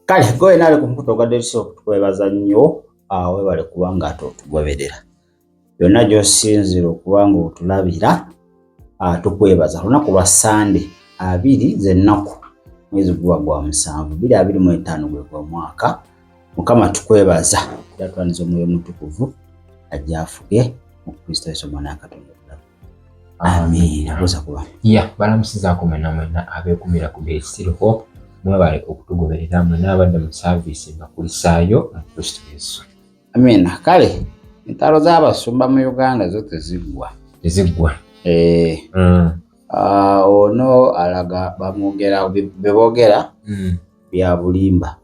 Kale goye nale kumputo gadeso kwebaza nnyo webale kubanga tugoberera byonna gy'osinzira okubanga otulabira tukwebaza lunaku lwa Sande 2 z'ennaku mwezi gwa 7 2025 gwe gwa mwaka. Mukama tukwebaza era twaniza omwoyo mutukuvu ajjafuge mu Kristo Yesu mwana Katonda. Amen. Abuza kuba balamusiza mwena abeekumira ku besiriho mwebale okutugoberera mwena abadde mu service nga kulisaayo mu Kristo Yesu. Amen. Kale entalo z'abasumba mu Uganda zo tezigwa. Ono alaga bamwogera bebogera bya bulimba.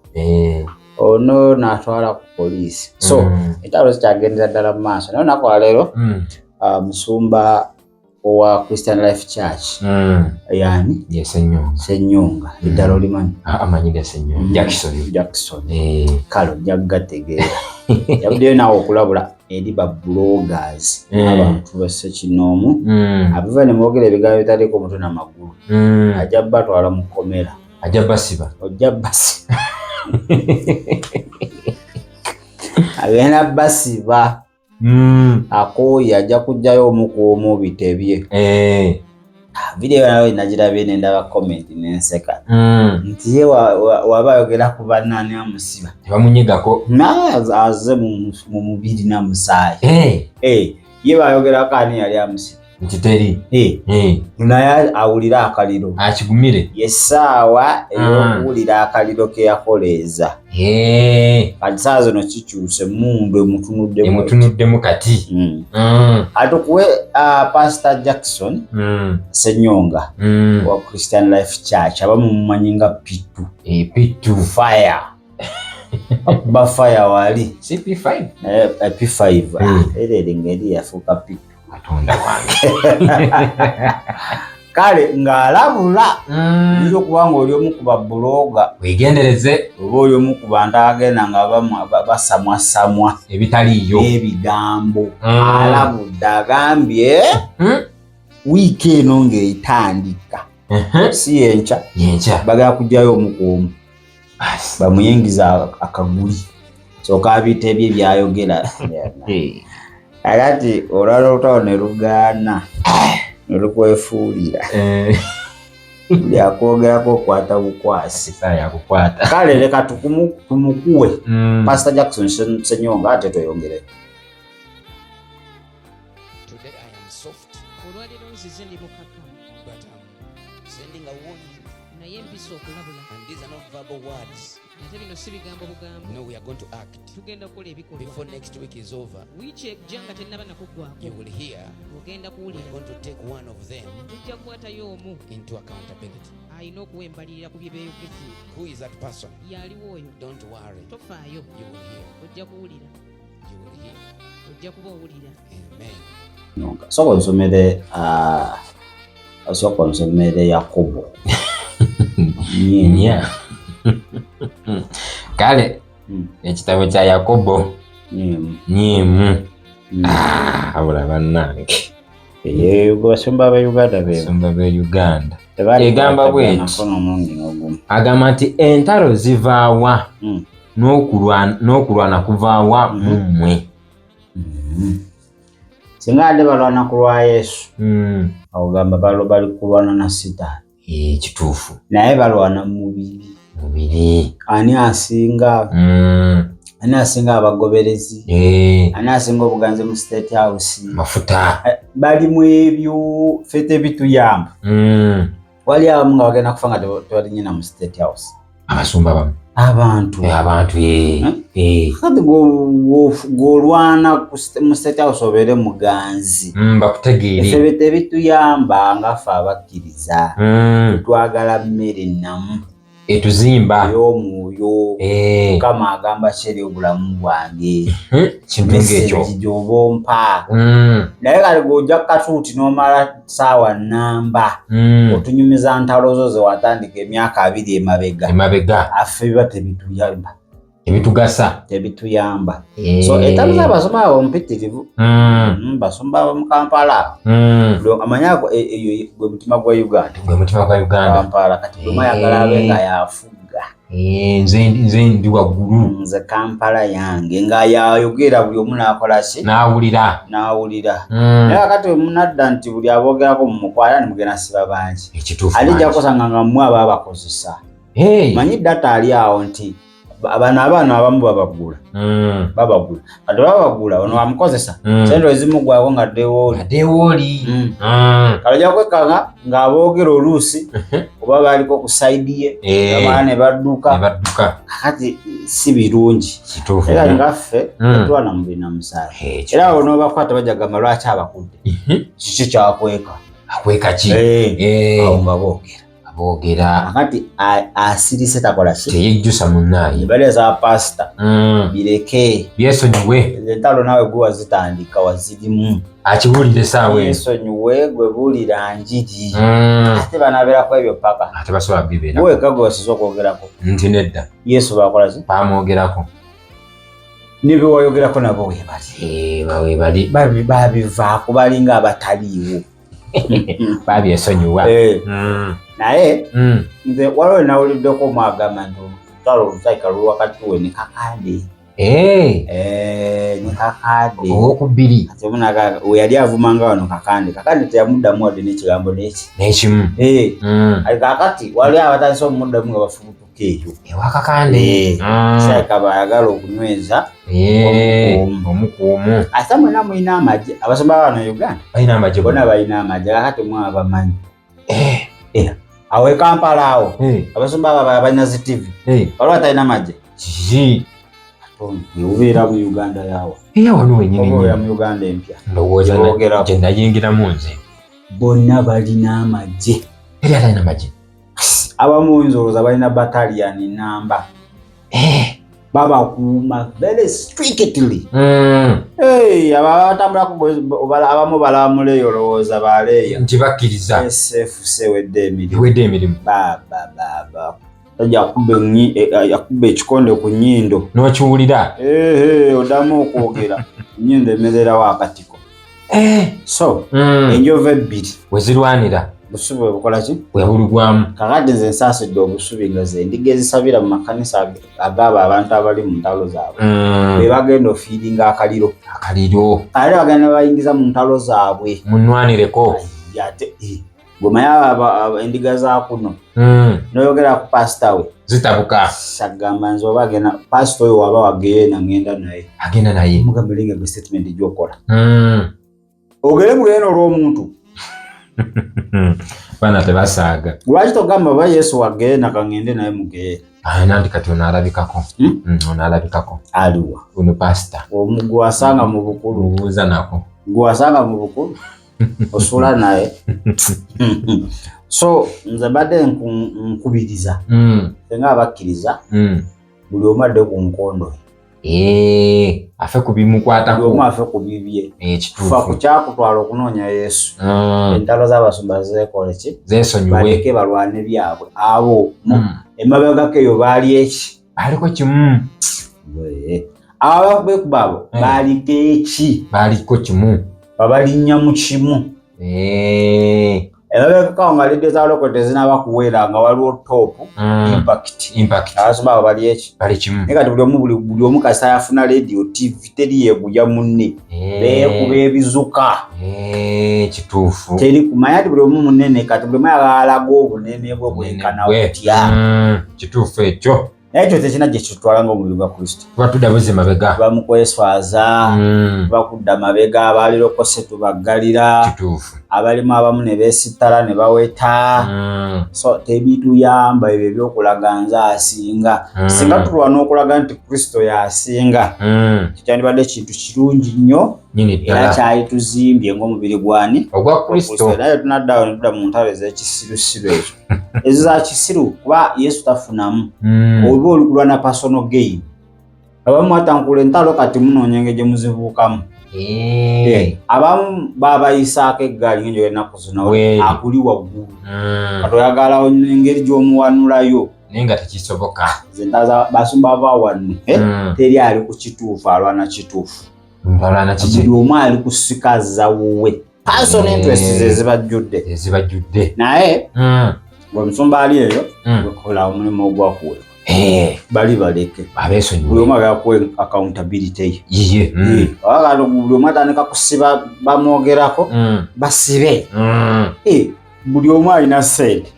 Ono n'atwala ku poliisi. So entalo zikyagendera ddala mu maaso naye olunaku lwaleero musumba owa Christian Life Church yani Senyonga eddalo limanyi amanyi ga Senyonga Jackson kalo jagategeera yabuddeyo nawe okulabula eri ba bloggers abantu base kinoomu abiva ne mwogera ebigambo bitaliko omutwe n'amagulu ajja batwala mu komera ajja basiba agenda basiba akoya ajja kujjayo omukuomu bitebye video nawe najirabye nendaba comment nenseka nti ye waba yogera ku banani amusiba tebamunyigako aze mu mubiri namusaayi ye bayogera kani yali amusiba ntiteri naye awulira akaliro akigumire yesaawa eyokuwulira akaliro ke yakoleeza kati saa zino kikyuse mundu emutunuddemu kati atukuwe Pastor Jackson Senyonga wa Christian Life Church abamu mumanyi nga Pitu Fire ba fire wali CP5 P5 erere ngeri yafuuka Pitu Katonda wange kale ng'alabula nzo kubanga oli omu ku babloga wegendereze oba oli omu ku bantu agenda nga basamwasamwa ebitaliyo ebigambo alabudde agambye wiiki eno ng'etandika si yenkya bagala kujjayo omukuomu bamuyingiza akaguli soka abitebye byayogera agati olwala olutawo ne lugaana ne lukwefuulira lyakwogerako okwata bukwasi kale leka tumukuwe Pastor Jackson Senyonga ate toyongere. Today I am soft. Olwaliro nzize ndi mukakamu. But I'm sending a warning. Naye mpisa okulabula. And these are not verbal words. Ate bino si bigambo bugambo. No, we are going to act. Tugenda kukola ebikolwa. Before next week is over, wiiki ejja nga tennaba nakuggwako. you will hear. Ogenda We're kuwulira. going to take one of them Tujja kukwatayo omu into accountability. alina okuwembalirira ku bye beeyogedde. Who is that person? Yaliwo oyo. Don't worry. Tofaayo. You will hear. Ojja kuwulira. You will hear. Ojja kuba owulira. Amen. Sooka nsomere Yakobo. nya kale ekitabo kya Yakobo nyimu abula bannange basumba ba Uganda sumba be Uganda egamba bweti agamba nti entalo zivaawa n'okulwana kuvaawa mu mmwe singa ate balwana ku lwa Yesu agamba bali kulwana na Sitaani kituufu naye balwana mubiri ani asinga abagoberezi ani asinga obuganzi mu State House mafuta bali mu ebyo fete bituyamba wali abamu nga bagenda kufa nga tewali nyina mu State House abasumba bamu abantu kati golwana mu State House obeere muganzi bakutegeere efe bete bituyamba nga ffe abakkiriza twagala mmere namu etuzimba ey'omwoyo Mukama agamba kyeri obulamu bwange kintu ng'ekyo gy'oba ompa naye kale g'ojja katuuti n'omala ssaawa nnamba otunyumiza ntalo zo ze watandika emyaka 2 emabega affe biba tebituyamba ebitugasa tebituyamba so entalo z'abasomba abo mpitirivu basomba abo mu Kampala amanya gwe mutima gwa Uganda Kampala kati gwe mayagala abe nga yafuga nze ndi waggulu nze Kampala yange nga yayogera buli omu n'akola ki n'awulira naye kakati we munadda nti buli aboogerako mumukwala ne mugenda siba bangi ekituufu alijja kusanga nga mmwe aba bakozesa manyi data ali awo nti abaana abamu babagula kati babagula ono wamukozesa sente ezimugwako nga ddewooli kale ojja kwekanga ng'aboogera oluusi oba baliko ku saidi ye abaana ne badduka kakati si birungi era ngaffe tetwana mu binamusaala era awo n'obakwata bajagamba lwaki abakudde kiki kyakweka ki awo nga boogera akati asirise takola ki teyejjusa munnaye baleeza pasita bireke byesonyiwe entalo naawe gwe wazitandika wazirimu akibuulire saawa ensonyiwe gwe buulira njiri ate banaabeerako ebyo paka ate basobola bibeera weka gwe wasize okwogerako nti nedda yesu bakola ki bamwogerako ne bewayogerako nabo webali babivaako balinga abataliiwo babyesonyiwa naye nze waliwo nawuliddeko mwagamba nti olutalo olusaika luli wakati we ne kakande ne kakande owokubiri ate munaga we yali avumanga wano kakande teyamuddamu wadde n'ekigambo n'ekimu kakati wali abatandise omuddamu nga bafubutuka eyo ewa kakande saika bayagala okunyweza omukuumu ate mwena mulina amagye abasomba bano Uganda balina amagye bona balina amagye kakati mwe abamanyi awo e Kampala awo abasomba aba balina zi TV waliwo atalina amagye ubeera mu Uganda yawo wano wenyini mu Uganda empya ndowooza gye nayingiramu nze bonna balina amagye eri atalina amagye abamu nzolooza balina battalion namba babakuuma very strictly abatambulako abamu balamuleeyo olowooza baleeya nti bakkiriza SFC wedde emirimu yakuba ekikonde ku nnyindo n'okiwulira oddamu okwogera nnyindo emererawo akatiko so enjovu ebbiri wezirwanira busubi bukola ki bwebulugwamu kakati nze nsaasidde obusubi nga ze ndiga ezisabira mu makanisa agabo abantu abali mu ntalo zaabwe be bagenda ofiiringa akaliro ate bagenda bayingiza mu ntalo zaabwe munwanireko ate bwemanyi endiga za kuno noyogera ku pasita we zitabuka sagamba nze oba agenda pasita oyo waba wageena agenda naye mugambiringa gwe statement gyokola ogere mugenda olw'omuntu bana tebasaaga lwaki togamba oba yesu wageena kangende naye mugeera nandi kati onaalabikako aliwa ono pasita gwasanga mu bukulu buuza nako gwasanga mu bukulu osula naye so nze badde nkubiriza nga abakkiriza buli omu adde ku nkondo afe ku bimukwatako buli omu afe ku bibye fa ku kyakutwala okunoonya yesu entalo z'abasumba zeekole ki zeesonyiwe baleke balwane byabwe abo emabegako eyo baali eki baliko kimu abo bakubekuba abo baaliko eki baaliko kimu babalinnya mu kimu emabegako nga lidde zalokote zinabakuweera nga waliwo top impact abasumba abo bali eki bali kimu naye kati buli omu kasita yafuna radio TV teri yeeguya munne beekuba ebizuka kituufu teri kumanya ti buli omu munene kati buli omu alaga obunene bwe bwenkana butya kituufu ekyo ekyo tekina gye kitwala ng'omubiri gwa Kristo tuba tudda bwezi mabega bamukweswaza bakudda mabega abalirokose tubaggalira kituufu abalimu abamu ne beesittala ne baweta so tebituyamba ebyo ebyokulaga nze asinga singa tulwa n'okulaga nti Kristo y'asinga kikyandibadde kintu kirungi nnyo era kyali tuzimbye ng'omubiri gwani ogwa Kristo naye tunaddawo ne tudda mu ntalo ez'ekisirusiru ekyo ezo za kisiru kuba Yesu tafunamu oba olikulwa na personal gain abamu atankula entalo kati munoonyenga gye muzibuukamu abamu babayisaako eggaali ng'enjoga ennaku zino akuli waggulu kati oyagala engeri gy'omuwanulayo naye nga tekisoboka zentaza basumba bawannu teri ali ku kituufu alwana kituufu buli omu ali kusikaza wuwe personal interest ezibajjudde naye omusumba ali eyo wekola omulimu ogwakuweebwa bali baleke Abesonyiwe. buli omu abeera accountability Yiye. Wagala buli omu atandika kusiba bamwogerako basibe buli omu alina ssente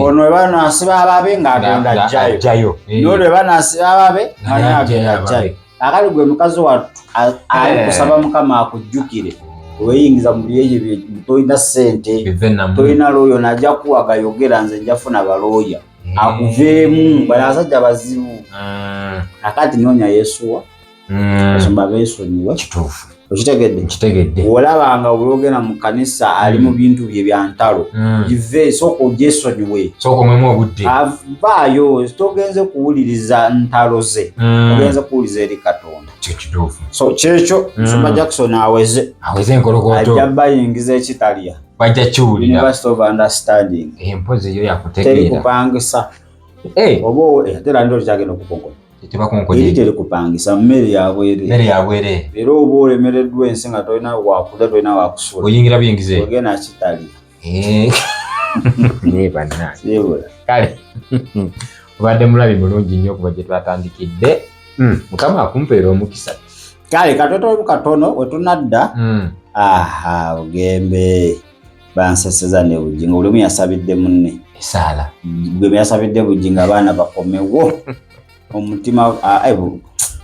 ono eba nasiba ababe ng'agenda ajjayo n'olwo eba nasiba ababe nga agenda ajjayo akali gwe mukazi wattu ali kusaba Mukama akujjukire weyingiza mu byeyo tolina ssente tolina looyo najja kuwaga yogera nze njafuna balooya akuveemu bali abasajja bazibu akati noonya Yesuwa asomba beesonyiwe kituufu okitegedde olabanga olwogera mu kanisa ali mu bintu bye byantalo give soko gyesonyiwe soko mwemu obudde avaayo togenze kuwuliriza ntalo ze ogenze kuwuliriza eri Katonda kituufu so kyekyo Musumba Jackson aweze enkolokoto ajja bayingiza ekitalya bajja kiwulira University of Understanding empozi yo teri yakutegeera kupangisa oba atera ndo kyagenda okukonkola tebakonkonye teri kupangisa mmere yabwere era oba olemereddwa ensi nga tolina wakulya tolina wakusula oyingira buyingize ogenda kitalya bannange kale obadde mulabi mulungi nnyo okuba gye twatandikidde Mukama akumpeera omukisa kale katono katono wetunadda bugembe banseseza ne bujinga buli omu yasabidde munne esaala bwe yasabidde bujinga abaana bakomewo omutima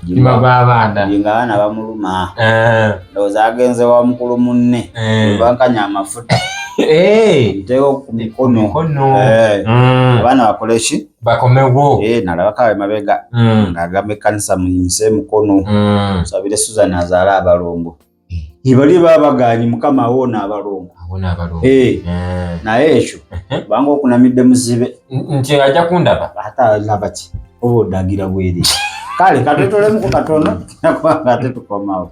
tima b'abaana nga abaana bamuluma ndowooza agenze wa mukulu munne bankanya amafuta nteeko ku mikono abaana bakole ki bakomewo nalabako abemabega ng'agamba ekkanisa muyimise mukono nsabire Susan azaale abalongo bali babaganyi Mukama awoona abalongo naye ekyo banga okunamidde muzibe nti ajja kundaba ate alaba ki oba odagira bweri kale katwetolemu ku katono nakwanga ate tukomawo